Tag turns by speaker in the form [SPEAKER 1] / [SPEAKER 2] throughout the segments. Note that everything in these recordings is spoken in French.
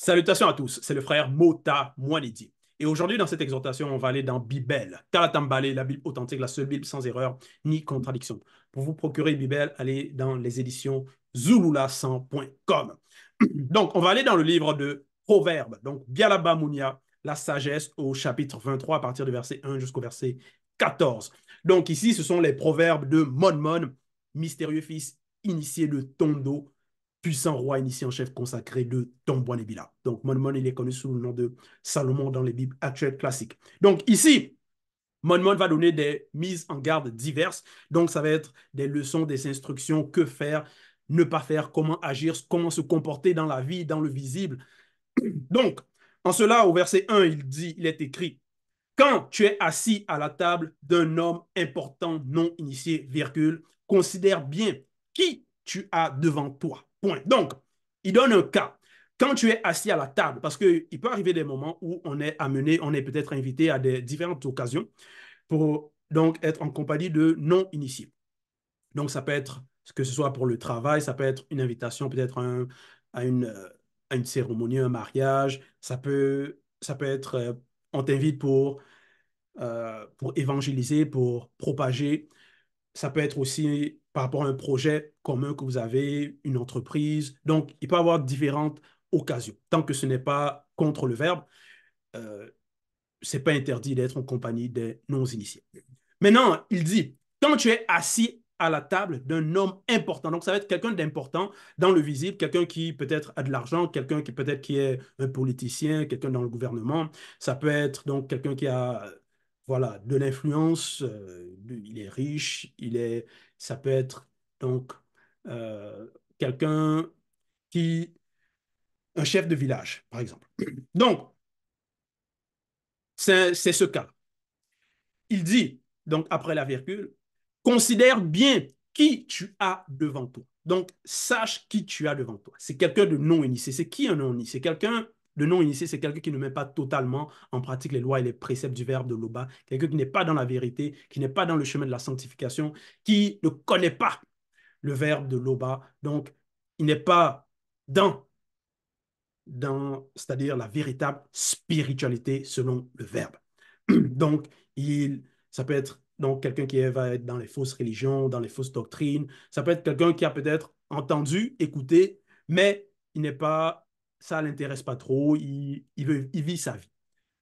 [SPEAKER 1] Salutations à tous, c'est le frère Mota Mouanidi. Et aujourd'hui, dans cette exhortation, on va aller dans Bible, Kalatambale, la Bible authentique, la seule Bible sans erreur ni contradiction. Pour vous procurer une Bible, allez dans les éditions zulula100.com. Donc, on va aller dans le livre de Proverbes, donc Bialaba Mounia, la sagesse au chapitre 23, à partir du verset 1 jusqu'au verset 14. Donc, ici, ce sont les proverbes de Monmon, mystérieux fils initié de Tondo, puissant roi initié en chef consacré de Tombouanébila. Donc, Monmon, il est connu sous le nom de Salomon dans les Bibles actuelles classiques. Donc, ici, Monmon va donner des mises en garde diverses. Donc, ça va être des leçons, des instructions, que faire, ne pas faire, comment agir, comment se comporter dans la vie, dans le visible. Donc, en cela, au verset 1, il dit, il est écrit, quand tu es assis à la table d'un homme important non initié, virgule, considère bien qui tu as devant toi. Point. Donc, il donne un cas. Quand tu es assis à la table, parce qu'il peut arriver des moments où on est amené, on est peut-être invité à des différentes occasions pour donc être en compagnie de non-initiés. Donc, ça peut être, que ce soit pour le travail, ça peut être une invitation peut-être à, une, à une cérémonie, un mariage, ça peut être, on t'invite pour évangéliser, pour propager. Ça peut être aussi par rapport à un projet commun que vous avez, une entreprise. Donc, il peut y avoir différentes occasions. Tant que ce n'est pas contre le verbe, euh, ce n'est pas interdit d'être en compagnie des non-initiés. Maintenant, il dit, quand tu es assis à la table d'un homme important, donc ça va être quelqu'un d'important dans le visible, quelqu'un qui peut-être a de l'argent, quelqu'un qui peut-être qui est un politicien, quelqu'un dans le gouvernement, ça peut être donc quelqu'un qui a voilà, de l'influence, il est riche, ça peut être donc euh, quelqu'un qui, un chef de village, par exemple. Donc, c'est ce cas. Il dit, donc après la virgule, considère bien qui tu as devant toi. Donc, sache qui tu as devant toi. C'est quelqu'un de non initié. C'est qui un non initié? Quelqu'un de non initié, c'est quelqu'un qui ne met pas totalement en pratique les lois et les préceptes du verbe de l'Oba. Quelqu'un qui n'est pas dans la vérité, qui n'est pas dans le chemin de la sanctification, qui ne connaît pas le verbe de l'Oba. Donc, il n'est pas dans, c'est-à-dire la véritable spiritualité selon le verbe. Donc, ça peut être donc quelqu'un qui va être dans les fausses religions, dans les fausses doctrines. Ça peut être quelqu'un qui a peut-être entendu, écouté, mais il n'est pas, ça ne l'intéresse pas trop. Il vit sa vie.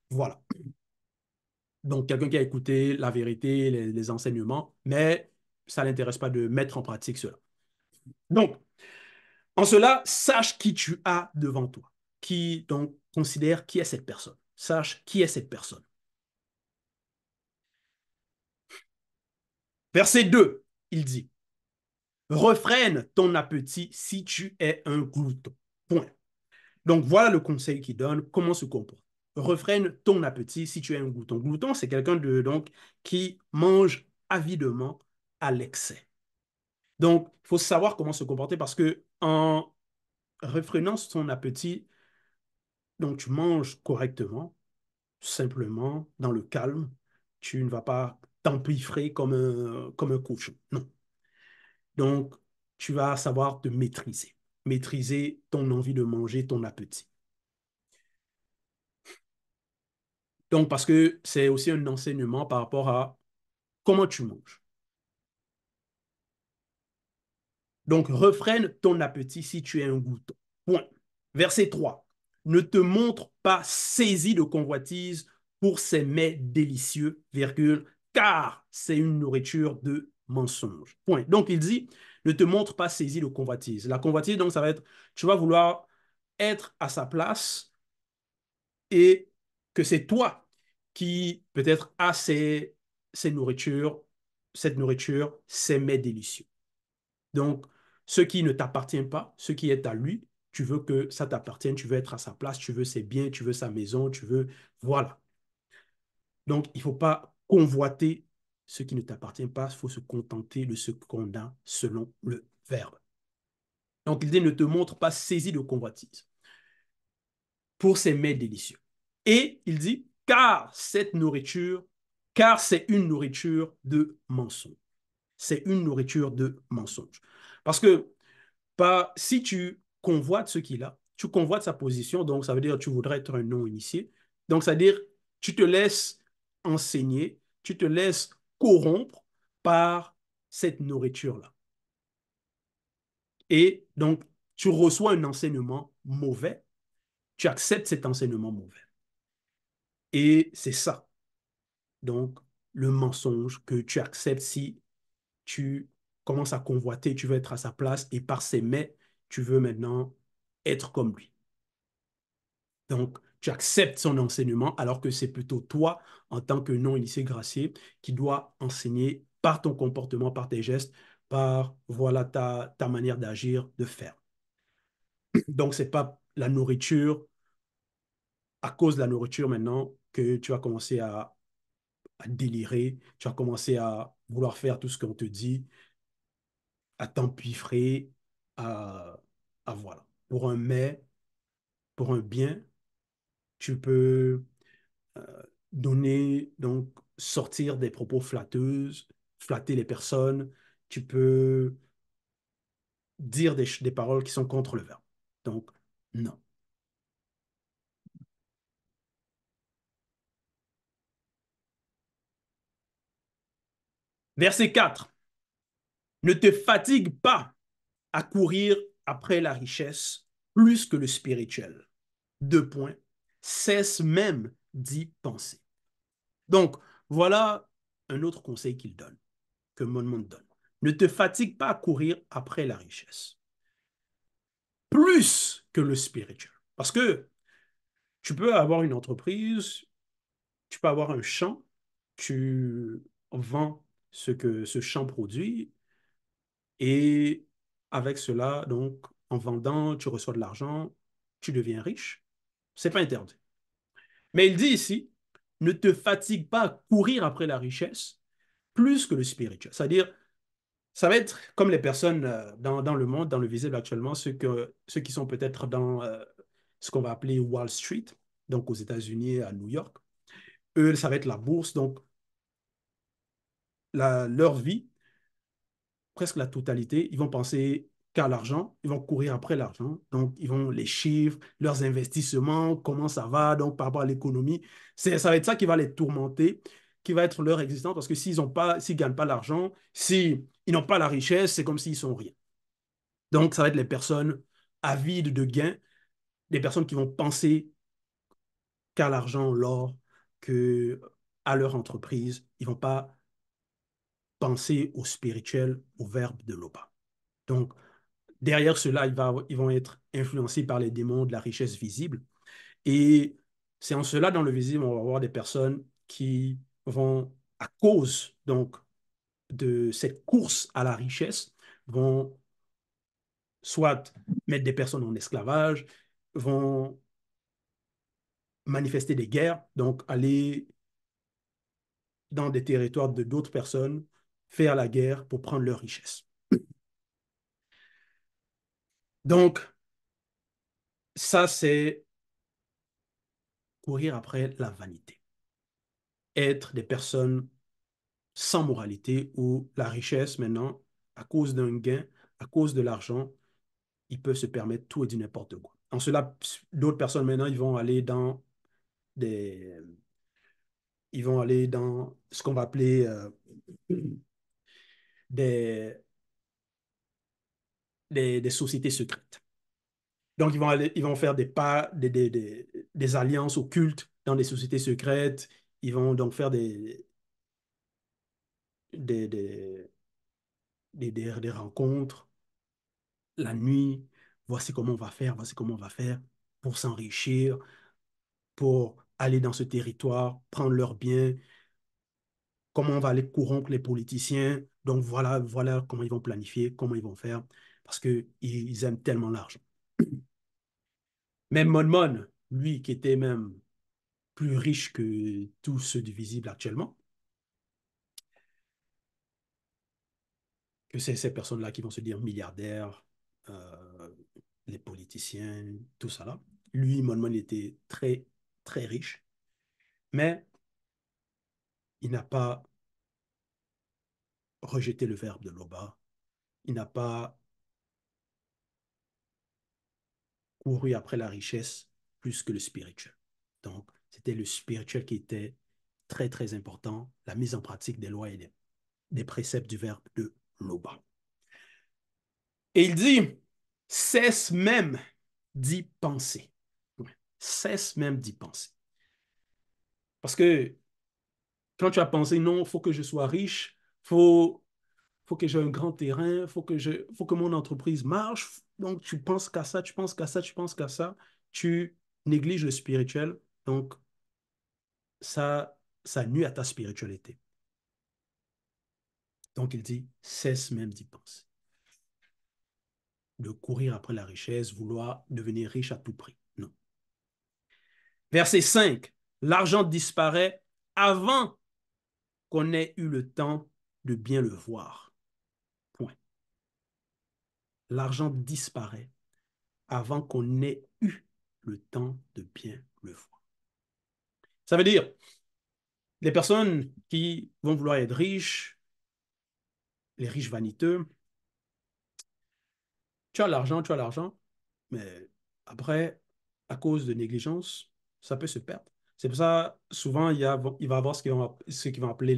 [SPEAKER 1] Voilà. Donc, quelqu'un qui a écouté la vérité, les enseignements, mais ça ne l'intéresse pas de mettre en pratique cela. Donc, en cela, sache qui tu as devant toi. Donc, considère qui est cette personne. Sache qui est cette personne. Verset 2, il dit, refrène ton appétit si tu es un glouton. Point. Donc voilà le conseil qu'il donne, comment se comporter. Refrène ton appétit si tu es un glouton. Glouton, c'est quelqu'un donc qui mange avidement à l'excès. Donc, il faut savoir comment se comporter parce que en refrénant son appétit, donc tu manges correctement, simplement, dans le calme. Tu ne vas pas t'empiffrer comme un cochon. Non. Donc, tu vas savoir te maîtriser. Maîtriser ton envie de manger, ton appétit. Donc, parce que c'est aussi un enseignement par rapport à comment tu manges. Donc, refrène ton appétit si tu es un glouton. Point. Verset 3. Ne te montre pas saisi de convoitise pour ces mets délicieux, virgule, car c'est une nourriture de mensonge. Point. Donc, il dit, ne te montre pas saisi de convoitise. La convoitise, donc, ça va être, tu vas vouloir être à sa place et que c'est toi qui peut-être as ces nourritures, cette nourriture, ces mets délicieux. Donc, ce qui ne t'appartient pas, ce qui est à lui, tu veux que ça t'appartienne, tu veux être à sa place, tu veux ses biens, tu veux sa maison, tu veux... Voilà. Donc, il ne faut pas convoiter ce qui ne t'appartient pas, il faut se contenter de ce qu'on a selon le verbe. Donc, il dit, ne te montre pas saisi de convoitise pour ces mets délicieux. Et il dit, car c'est une nourriture de mensonge. C'est une nourriture de mensonge. Parce que si tu convoites ce qu'il a, tu convoites sa position, donc ça veut dire que tu voudrais être un non-initié. Donc, c'est-à-dire, tu te laisses enseigner, tu te laisses corrompre par cette nourriture-là. Et donc, tu reçois un enseignement mauvais, tu acceptes cet enseignement mauvais. Et c'est ça, donc, le mensonge que tu acceptes si tu commences à convoiter, tu veux être à sa place et par ses mets, tu veux maintenant être comme lui. Donc, tu acceptes son enseignement alors que c'est plutôt toi, en tant que non-initié gracié, qui dois enseigner par ton comportement, par tes gestes, par voilà ta manière d'agir, de faire. Donc, ce n'est pas la nourriture, à cause de la nourriture maintenant, que tu vas commencer à délirer, tu vas commencer à vouloir faire tout ce qu'on te dit, à t'empiffrer, à, à voilà. Pour un mais, pour un bien, tu peux donner, donc sortir des propos flatteuses, flatter les personnes, tu peux dire des paroles qui sont contre le verbe. Donc, non. Verset 4. Ne te fatigue pas à courir après la richesse plus que le spirituel. Deux points. Cesse même d'y penser. Donc, voilà un autre conseil qu'il donne, que Monmouth donne. Ne te fatigue pas à courir après la richesse, plus que le spirituel. Parce que tu peux avoir une entreprise, tu peux avoir un champ, tu vends ce que ce champ produit et avec cela, donc, en vendant, tu reçois de l'argent, tu deviens riche. C'est pas interdit. Mais il dit ici, ne te fatigue pas à courir après la richesse plus que le spirituel. C'est-à-dire, ça va être comme les personnes dans le monde, dans le visible actuellement, ceux qui sont peut-être dans ce qu'on va appeler Wall Street, donc aux États-Unis, à New York. Eux, ça va être la bourse. Donc, leur vie, presque la totalité, ils vont penser qu'à l'argent, ils vont courir après l'argent. Donc, ils vont les chiffres, leurs investissements, comment ça va, donc par rapport à l'économie. Ça va être ça qui va les tourmenter, qui va être leur existence, parce que s'ils ne gagnent pas l'argent, s'ils n'ont pas la richesse, c'est comme s'ils sont rien. Donc, ça va être les personnes avides de gains, des personnes qui vont penser qu'à l'argent, l'or, que à leur entreprise. Ils ne vont pas penser au spirituel, au verbe de l'Oba. Donc, derrière cela, ils vont être influencés par les démons de la richesse visible. Et c'est en cela, dans le visible, on va avoir des personnes qui vont, à cause donc de cette course à la richesse, vont soit mettre des personnes en esclavage, vont manifester des guerres, donc aller dans des territoires de d'autres personnes, faire la guerre pour prendre leur richesse. Donc, ça, c'est courir après la vanité. Être des personnes sans moralité où la richesse, maintenant, à cause d'un gain, à cause de l'argent, ils peuvent se permettre tout et du n'importe quoi. En cela, d'autres personnes, maintenant, des, ils vont aller dans ce qu'on va appeler des, des sociétés secrètes. Donc, ils vont faire des alliances occultes dans des sociétés secrètes. Ils vont donc faire des, des, des rencontres la nuit. Voici comment on va faire, voici comment on va faire pour s'enrichir, pour aller dans ce territoire, prendre leurs biens, comment on va aller corrompre les politiciens. Donc, voilà comment ils vont planifier, comment ils vont faire, parce qu'ils aiment tellement l'argent. Même Mon, lui, qui était même plus riche que tous ceux du visible actuellement, que c'est ces personnes-là qui vont se dire milliardaires, euh, les politiciens, tout ça là. Lui, Mon il était très, très riche, mais il n'a pas rejeté le verbe de Loba. Il n'a pas couru après la richesse plus que le spirituel. Donc, c'était le spirituel qui était très, très important, la mise en pratique des lois et des préceptes du verbe de Loba. Et il dit, cesse même d'y penser. Cesse même d'y penser. Parce que quand tu as pensé, non, il faut que je sois riche, faut que j'ai un grand terrain, faut que mon entreprise marche. Donc, tu penses qu'à ça, tu penses qu'à ça, tu penses qu'à ça. Tu négliges le spirituel. Donc, ça nuit à ta spiritualité. Donc, il dit, cesse même d'y penser. De courir après la richesse, vouloir devenir riche à tout prix. Non. Verset 5. L'argent disparaît avant qu'on ait eu le temps de bien le voir. Point. L'argent disparaît avant qu'on ait eu le temps de bien le voir. Ça veut dire, les personnes qui vont vouloir être riches, les riches vaniteux, tu as l'argent, mais après, à cause de négligence, ça peut se perdre. C'est pour ça, souvent, il va y avoir ce qu'ils vont appeler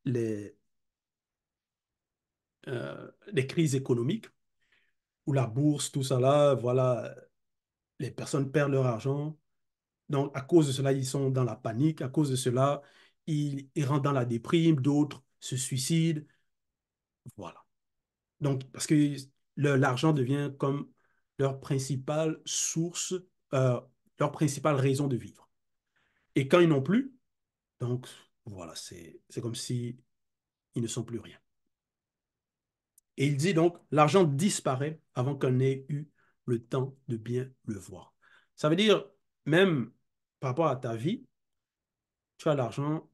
[SPEAKER 1] les, les crises économiques, ou la bourse, tout ça là, voilà, les personnes perdent leur argent. Donc, à cause de cela, ils sont dans la panique. À cause de cela, ils rentrent dans la déprime. D'autres se suicident. Voilà. Donc, parce que l'argent devient comme leur principale source, euh, leur principale raison de vivre. Et quand ils n'ont plus, donc, voilà, c'est comme si ils ne sont plus rien. Et il dit donc, l'argent disparaît avant qu'on ait eu le temps de bien le voir. Ça veut dire, même par rapport à ta vie, tu as l'argent,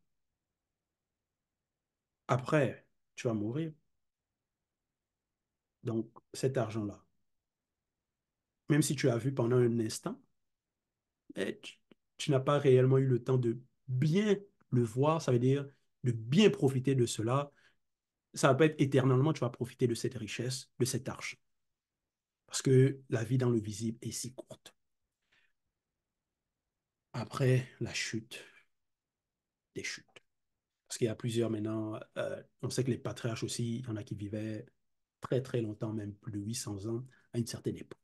[SPEAKER 1] après, tu vas mourir. Donc, cet argent-là, même si tu as vu pendant un instant, eh, tu n'as pas réellement eu le temps de bien le voir, ça veut dire de bien profiter de cela. Ça va pas être éternellement, tu vas profiter de cette richesse, de cet argent. Parce que la vie dans le visible est si courte. Après la chute, des chutes. Parce qu'il y a plusieurs maintenant, on sait que les patriarches aussi, il y en a qui vivaient très très longtemps, même plus de 800 ans à une certaine époque.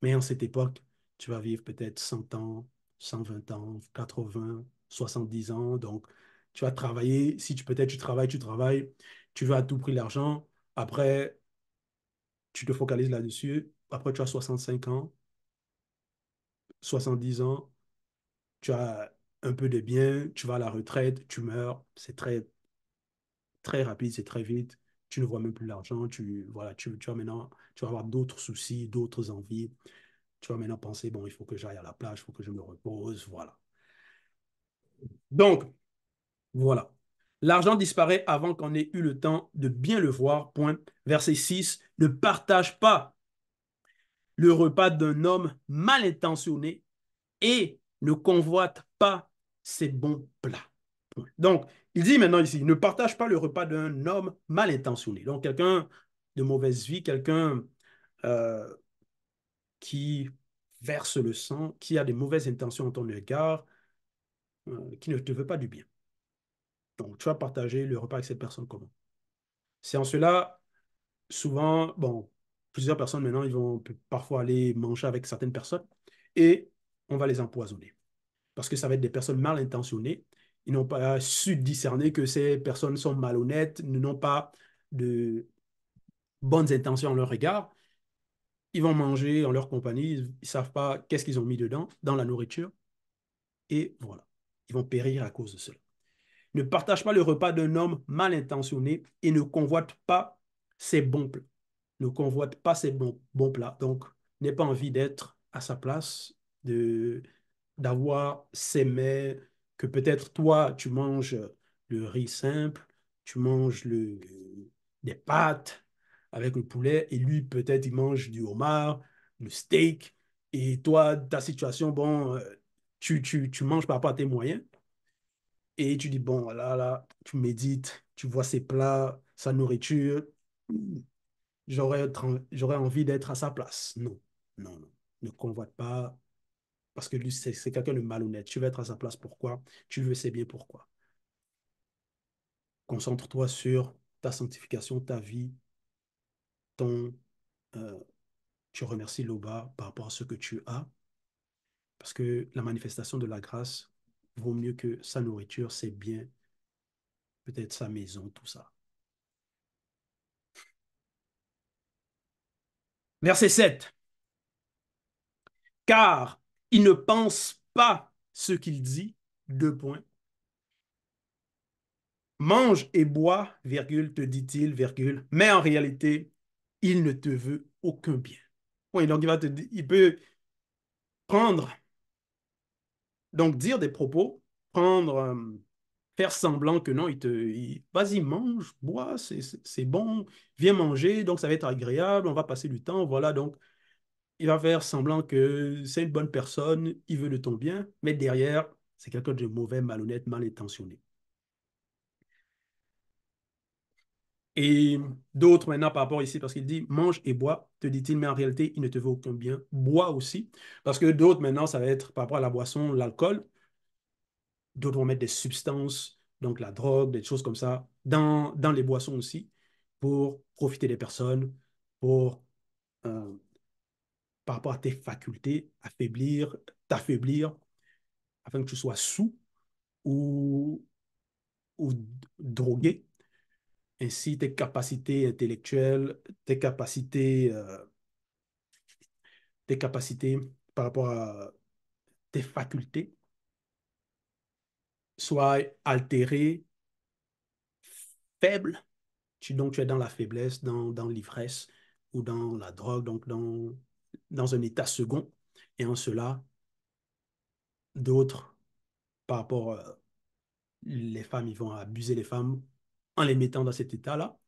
[SPEAKER 1] Mais en cette époque, tu vas vivre peut-être 100 ans, 120 ans, 80, 70 ans. Donc, tu vas travailler. Si tu peut-être tu travailles, tu veux à tout prix l'argent. Après, tu te focalises là-dessus. Après, tu as 65 ans, 70 ans, tu as un peu de biens, tu vas à la retraite, tu meurs. C'est très, très rapide, c'est très vite. Tu ne vois même plus l'argent. Voilà, tu vas maintenant, tu vas avoir d'autres soucis, d'autres envies. Tu vas maintenant penser, bon, il faut que j'aille à la plage, il faut que je me repose, voilà. Donc, voilà. L'argent disparaît avant qu'on ait eu le temps de bien le voir. Point. Verset 6. Ne partage pas le repas d'un homme mal intentionné et ne convoite pas ses bons plats. Point. Donc, il dit maintenant ici, ne partage pas le repas d'un homme mal intentionné. Donc, quelqu'un de mauvaise vie, quelqu'un euh, qui verse le sang, qui a des mauvaises intentions en ton égard, qui ne te veut pas du bien. Donc, tu vas partager le repas avec cette personne comment? C'est en cela, souvent, bon, plusieurs personnes maintenant, ils vont parfois aller manger avec certaines personnes et on va les empoisonner. Parce que ça va être des personnes mal intentionnées. Ils n'ont pas su discerner que ces personnes sont malhonnêtes, n'ont pas de bonnes intentions en leur égard. Ils vont manger en leur compagnie, ils ne savent pas qu'est-ce qu'ils ont mis dedans, dans la nourriture, et voilà. Ils vont périr à cause de cela. Ne partage pas le repas d'un homme mal intentionné et ne convoite pas ses bons plats. Ne convoite pas ses bons plats. Donc, n'aie pas envie d'être à sa place, d'avoir ses mets, que peut-être toi, tu manges le riz simple, tu manges des pâtes avec le poulet, et lui, peut-être, il mange du homard, le steak, et toi, ta situation, bon, tu manges par rapport à tes moyens. Et tu dis, bon, là, tu médites, tu vois ses plats, sa nourriture, j'aurais envie d'être à sa place. Non, non, non. Ne convoite pas, parce que lui, c'est quelqu'un de malhonnête. Tu veux être à sa place, pourquoi? Tu le sais bien pourquoi. Concentre-toi sur ta sanctification, ta vie, ton... euh, tu remercies l'Oba par rapport à ce que tu as, parce que la manifestation de la grâce vaut mieux que sa nourriture, ses biens, peut-être sa maison, tout ça. Verset 7. Car il ne pense pas ce qu'il dit, deux points. Mange et bois, virgule, te dit-il, virgule, mais en réalité, il ne te veut aucun bien. Oui, donc il peut prendre, donc dire des propos, prendre, faire semblant que non, vas-y, mange, bois, c'est bon, viens manger, donc ça va être agréable, on va passer du temps, voilà, donc il va faire semblant que c'est une bonne personne, il veut de ton bien, mais derrière, c'est quelqu'un de mauvais, malhonnête, mal intentionné. Et d'autres maintenant par rapport ici, parce qu'il dit mange et bois, te dit-il, mais en réalité, il ne te veut aucun bien. Bois aussi, parce que d'autres maintenant, ça va être par rapport à la boisson, l'alcool. D'autres vont mettre des substances, donc la drogue, des choses comme ça, dans les boissons aussi, pour profiter des personnes, pour, euh, par rapport à tes facultés, t'affaiblir, afin que tu sois sous ou, ou drogué. Ainsi, tes capacités intellectuelles, tes capacités par rapport à tes facultés soient altérées, faibles. Donc, tu es dans la faiblesse, dans l'ivresse ou dans la drogue, donc dans un état second. Et en cela, d'autres, par rapport les femmes, ils vont abuser les femmes en les mettant dans cet état-là.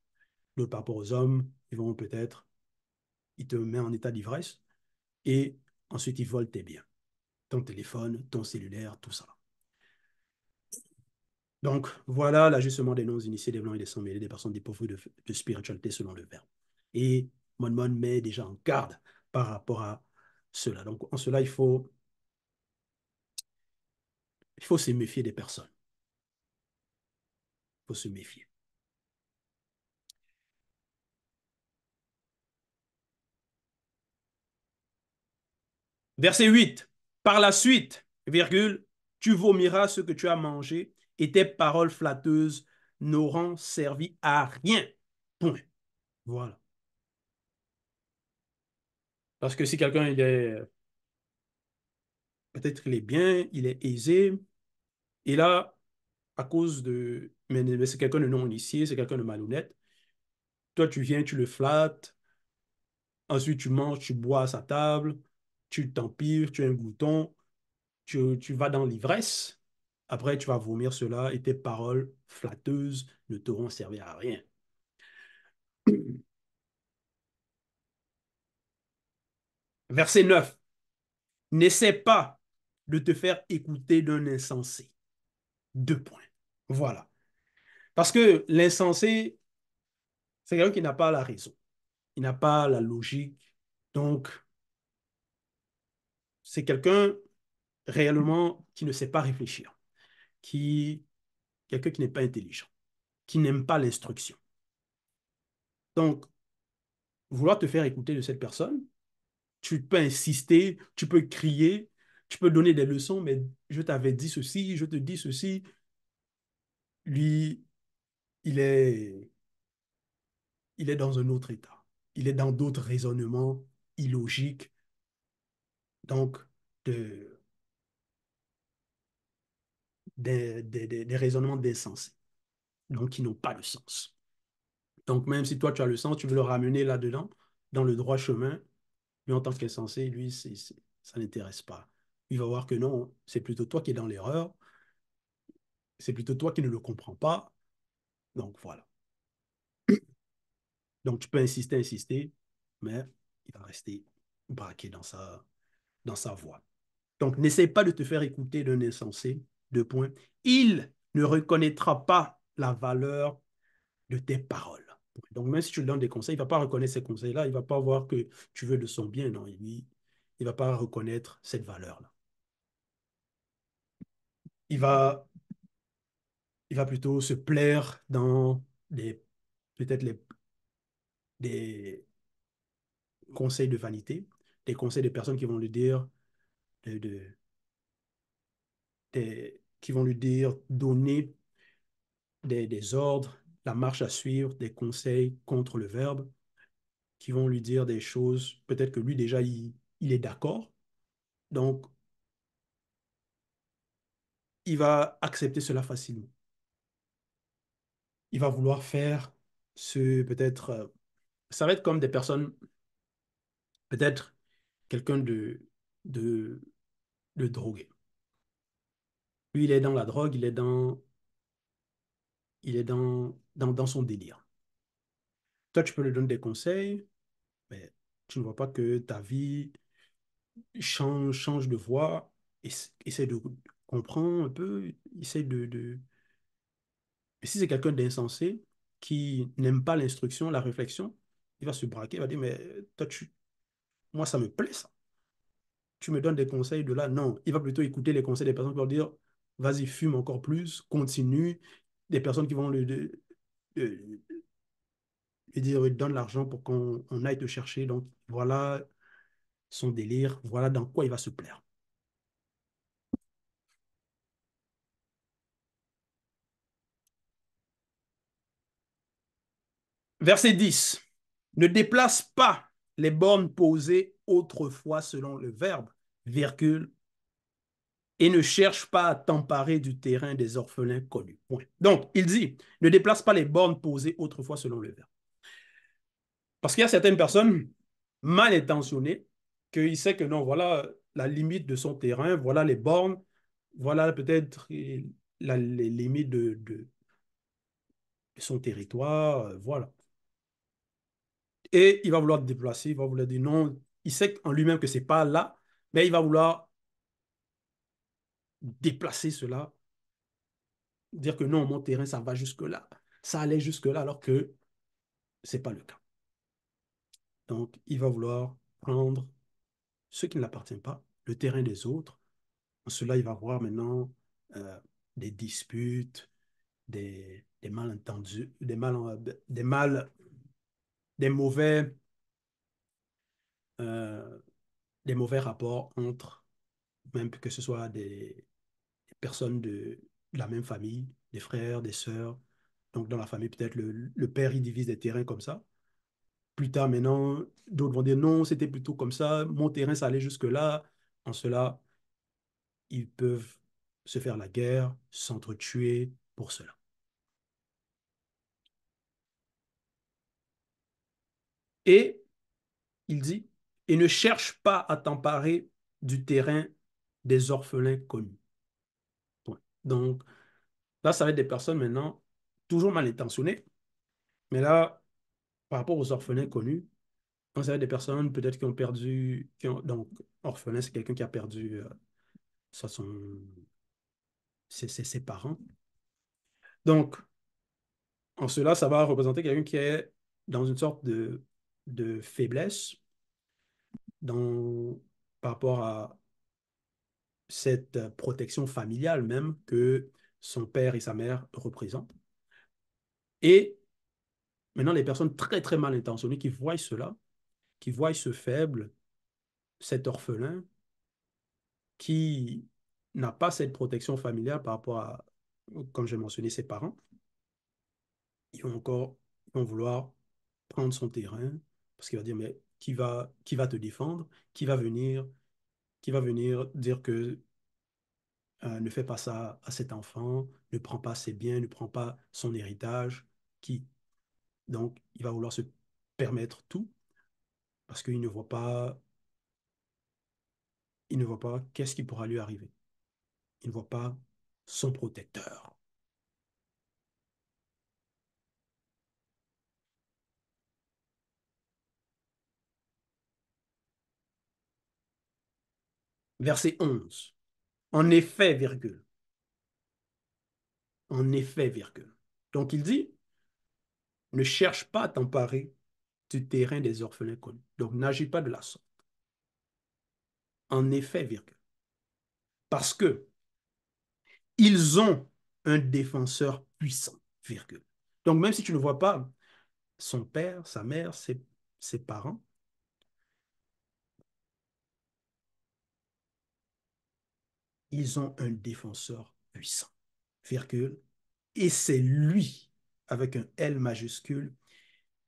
[SPEAKER 1] D'autres, par rapport aux hommes, ils te mettent en état d'ivresse et ensuite, ils volent tes biens, ton téléphone, ton cellulaire, tout ça. Donc, voilà l'ajustement des non-initiés, des blancs et des sans-mêlés, des personnes dépourvues de spiritualité selon le verbe. Et Mon met déjà en garde par rapport à cela. Donc, en cela, il faut se méfier des personnes. Il faut se méfier. Verset 8. Par la suite, virgule, tu vomiras ce que tu as mangé et tes paroles flatteuses n'auront servi à rien. Point. Voilà. Parce que si quelqu'un, peut-être il est bien, il est aisé, et là, à cause de, mais c'est quelqu'un de non initié, c'est quelqu'un de malhonnête, toi, tu viens, tu le flattes, ensuite tu manges, tu bois à sa table, tu t'empires, tu es un glouton, tu vas dans l'ivresse, après tu vas vomir cela et tes paroles flatteuses ne t'auront servi à rien. Verset 9. N'essaie pas de te faire écouter d'un insensé. Deux points. Voilà. Parce que l'insensé, c'est quelqu'un qui n'a pas la raison. Il n'a pas la logique. Donc, c'est quelqu'un réellement qui ne sait pas réfléchir, qui quelqu'un qui n'est pas intelligent, qui n'aime pas l'instruction. Donc, vouloir te faire écouter de cette personne, tu peux insister, tu peux crier, tu peux donner des leçons, mais je t'avais dit ceci, je te dis ceci. Lui, il est, il est dans un autre état. Il est dans d'autres raisonnements illogiques, donc de, des raisonnements d'insensés, donc qui n'ont pas de sens. Donc, même si toi, tu as le sens, tu veux le ramener là-dedans, dans le droit chemin, lui, en tant qu'insensé, lui, ça n'intéresse pas. Il va voir que non, c'est plutôt toi qui es dans l'erreur, c'est plutôt toi qui ne le comprends pas. Donc, voilà. Donc, tu peux insister, insister, mais il va rester braqué dans sa voie. Donc, n'essaie pas de te faire écouter d'un insensé, deux points. Il ne reconnaîtra pas la valeur de tes paroles. Donc, même si tu lui donnes des conseils, il ne va pas reconnaître ces conseils-là, il ne va pas voir que tu veux de son bien. Non, il il va pas reconnaître cette valeur-là. Il va, il va plutôt se plaire dans peut-être des conseils de vanité, des conseils de personnes qui vont lui dire, de, de- qui vont lui dire, donner des ordres, la marche à suivre, des conseils contre le verbe, qui vont lui dire des choses, peut-être que lui déjà, il est d'accord. Donc, il va accepter cela facilement. Il va vouloir faire peut-être, ça va être comme des personnes, peut-être quelqu'un de, de drogué. Lui, il est dans la drogue, il est dans son délire. Toi, tu peux lui donner des conseils, mais tu ne vois pas que ta vie change de voie, essaie de comprendre un peu, essaie de... Et si c'est quelqu'un d'insensé qui n'aime pas l'instruction, la réflexion, il va se braquer, il va dire, mais toi, moi, ça me plaît, ça. Tu me donnes des conseils de là. Non, il va plutôt écouter les conseils des personnes qui vont dire, vas-y, fume encore plus, continue. Des personnes qui vont lui dire, oui, donne l'argent pour qu'on aille te chercher. Donc, voilà son délire, voilà dans quoi il va se plaire. Verset 10. Ne déplace pas les bornes posées autrefois selon le verbe, virgule, et ne cherche pas à t'emparer du terrain des orphelins connus. Point. Donc, il dit, ne déplace pas les bornes posées autrefois selon le verbe. Parce qu'il y a certaines personnes mal intentionnées qui savent que non, voilà la limite de son terrain, voilà les bornes, voilà peut-être les limites de son territoire, voilà. Et il va vouloir déplacer, il va vouloir dire non, il sait en lui-même que c'est pas là, mais il va vouloir déplacer cela, dire que non, mon terrain, ça va jusque-là, ça allait jusque-là, alors que c'est pas le cas. Donc, il va vouloir prendre ce qui ne l'appartient pas, le terrain des autres. En cela, il va voir maintenant euh, des disputes, des malentendus, des euh, des mauvais rapports entre, même que ce soit des personnes de la même famille, des frères, des sœurs. Donc, dans la famille, peut-être le père, il divise des terrains comme ça. Plus tard, maintenant, d'autres vont dire non, c'était plutôt comme ça, mon terrain, ça allait jusque-là. En cela, ils peuvent se faire la guerre, s'entretuer pour cela. Et il dit, et ne cherche pas à t'emparer du terrain des orphelins connus. Point. Donc, là, ça va être des personnes maintenant toujours mal intentionnées, mais là, par rapport aux orphelins connus, on ça va être des personnes peut-être qui ont perdu, donc, orphelin, c'est quelqu'un qui a perdu soit ses parents. Donc, en cela, ça va représenter quelqu'un qui est dans une sorte de faiblesse dans, par rapport à cette protection familiale même que son père et sa mère représentent. Et maintenant, les personnes très, très mal intentionnées qui voient cela, qui voient ce faible, cet orphelin, qui n'a pas cette protection familiale par rapport à, comme j'ai mentionné, ses parents, ils vont vouloir prendre son terrain parce qu'il va dire, mais qui va te défendre? Qui va venir dire que ne fais pas ça à cet enfant, ne prends pas ses biens, ne prends pas son héritage, qui? Donc, il va vouloir se permettre tout parce qu'il ne voit pas qu'est-ce qui pourra lui arriver. Il ne voit pas son protecteur. Verset 11. En effet, virgule. En effet, virgule. Donc, il dit, ne cherche pas à t'emparer du terrain des orphelins connus. Donc, n'agis pas de la sorte. En effet, virgule. Parce que ils ont un défenseur puissant, virgule. Donc, même si tu ne vois pas son père, sa mère, ses parents, ils ont un défenseur puissant, virgule. Et c'est lui, avec un L majuscule,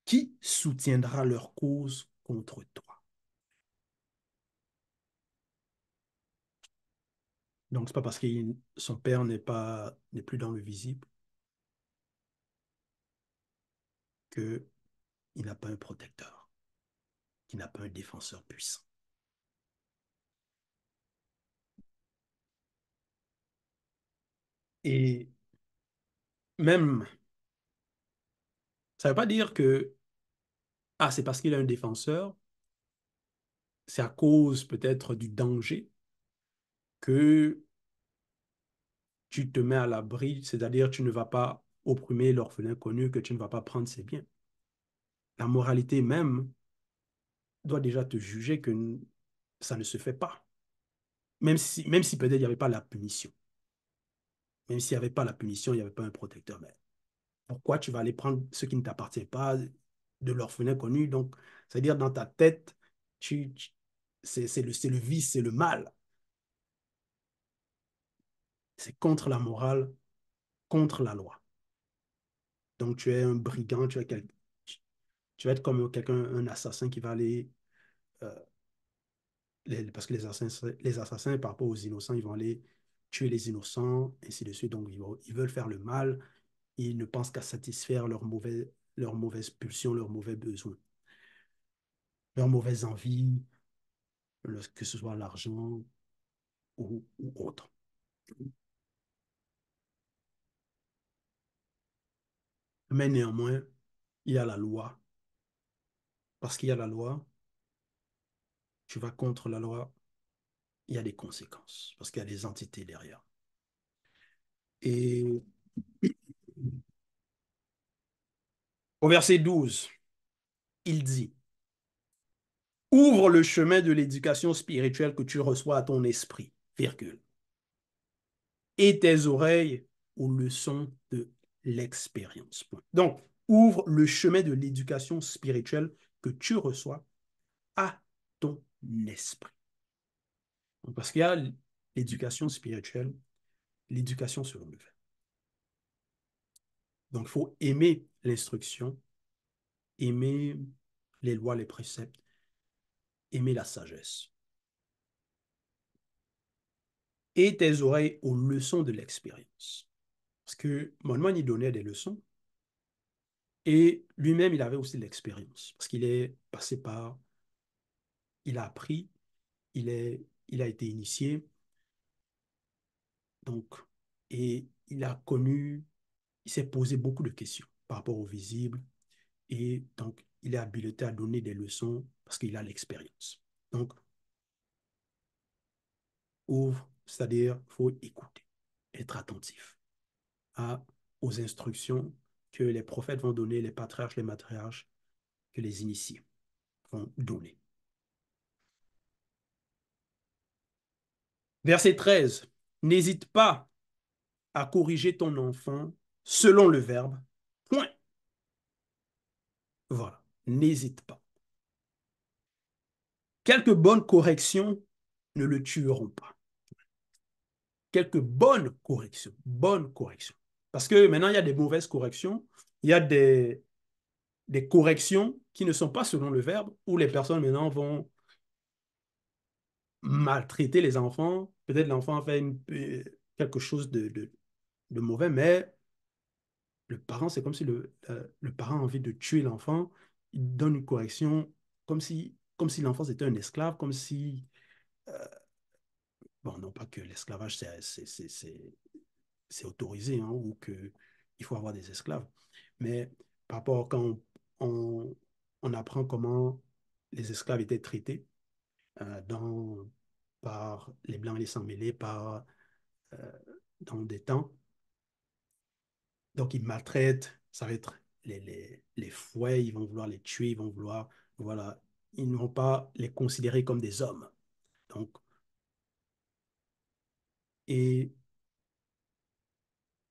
[SPEAKER 1] qui soutiendra leur cause contre toi. Donc, c'est pas parce que son père n'est plus dans le visible qu'il n'a pas un protecteur, qu'il n'a pas un défenseur puissant. Et même, ça ne veut pas dire que, ah, c'est parce qu'il a un défenseur, c'est à cause peut-être du danger que tu te mets à l'abri, c'est-à-dire tu ne vas pas opprimer l'orphelin connu, que tu ne vas pas prendre ses biens. La moralité même doit déjà te juger que ça ne se fait pas. Même si peut-être il n'y avait pas la punition. Même s'il n'y avait pas la punition, il n'y avait pas un protecteur. Mais pourquoi tu vas aller prendre ce qui ne t'appartient pas de l'orphelin connu? Donc, c'est-à-dire dans ta tête, c'est le vice, c'est le mal. C'est contre la morale, contre la loi. Donc, tu es un brigand, tu vas être comme quelqu'un, un assassin qui va aller, euh, parce que les assassins, par rapport aux innocents, ils vont aller tuer les innocents, ainsi de suite. Donc, ils veulent faire le mal. Ils ne pensent qu'à satisfaire leurs mauvaises pulsions, leurs mauvais besoins, leurs mauvaises envies, que ce soit l'argent ou autre. Mais néanmoins, il y a la loi. Parce qu'il y a la loi, tu vas contre la loi, il y a des conséquences, parce qu'il y a des entités derrière. Et au verset 12, il dit, ouvre le chemin de l'éducation spirituelle que tu reçois à ton esprit, virgule, et tes oreilles aux leçons de l'expérience. Donc, ouvre le chemin de l'éducation spirituelle que tu reçois à ton esprit. Donc, parce qu'il y a l'éducation spirituelle, l'éducation sur le fait. Donc, il faut aimer l'instruction, aimer les lois, les préceptes, aimer la sagesse. Et tes oreilles aux leçons de l'expérience. Parce que Moine, il donnait des leçons et lui-même, il avait aussi l'expérience. Parce qu'il est passé par, il a appris, il a été initié, donc, et il a connu, il s'est posé beaucoup de questions par rapport au visible et donc, il est habilité à donner des leçons parce qu'il a l'expérience. Donc, ouvre, c'est-à-dire, il faut écouter, être attentif aux instructions que les prophètes vont donner, les patriarches, les matriarches, que les initiés vont donner. Verset 13. N'hésite pas à corriger ton enfant selon le verbe. Point. Voilà. N'hésite pas. Quelques bonnes corrections ne le tueront pas. Quelques bonnes corrections. Parce que maintenant, il y a des mauvaises corrections, il y a des corrections qui ne sont pas selon le verbe, où les personnes maintenant vont maltraiter les enfants. Peut-être l'enfant a fait quelque chose de mauvais, mais le parent, c'est comme si le parent a envie de tuer l'enfant. Il donne une correction comme si l'enfant était un esclave, comme si... bon, non pas que l'esclavage, c'est autorisé, hein, ou qu'il faut avoir des esclaves. Mais par rapport quand on apprend comment les esclaves étaient traités dans, par les Blancs et les Sans-Mêlés, euh, dans des temps. Donc, ils maltraitent, ça va être les fouets, ils vont vouloir les tuer, ils vont vouloir, voilà, ils ne vont pas les considérer comme des hommes. Donc, Et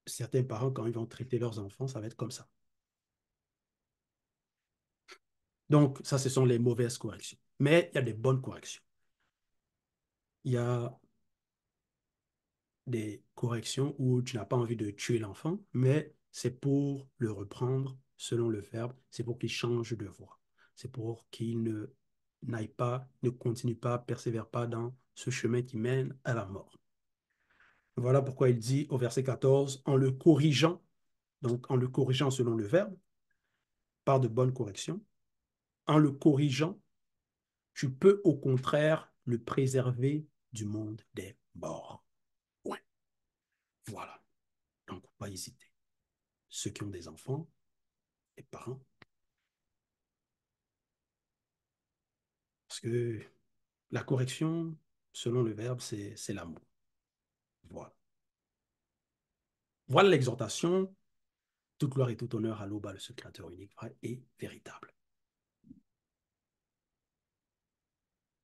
[SPEAKER 1] certains parents, quand ils vont traiter leurs enfants, ça va être comme ça. Donc, ça, ce sont les mauvaises corrections. Mais il y a des bonnes corrections. Il y a des corrections où tu n'as pas envie de tuer l'enfant, mais c'est pour le reprendre selon le verbe, c'est pour qu'il change de voie. C'est pour qu'il ne n'aille pas, ne continue pas, persévère pas dans ce chemin qui mène à la mort. Voilà pourquoi il dit au verset 14, en le corrigeant, donc en le corrigeant selon le verbe, par de bonnes corrections, en le corrigeant, tu peux au contraire le préserver du monde des morts. Ouais, voilà. Donc, pas hésiter. Ceux qui ont des enfants, les parents, parce que la correction, selon le verbe, c'est l'amour. Voilà. Voilà l'exhortation. Toute gloire et tout honneur à l'Oba, le Créateur unique, vrai et véritable.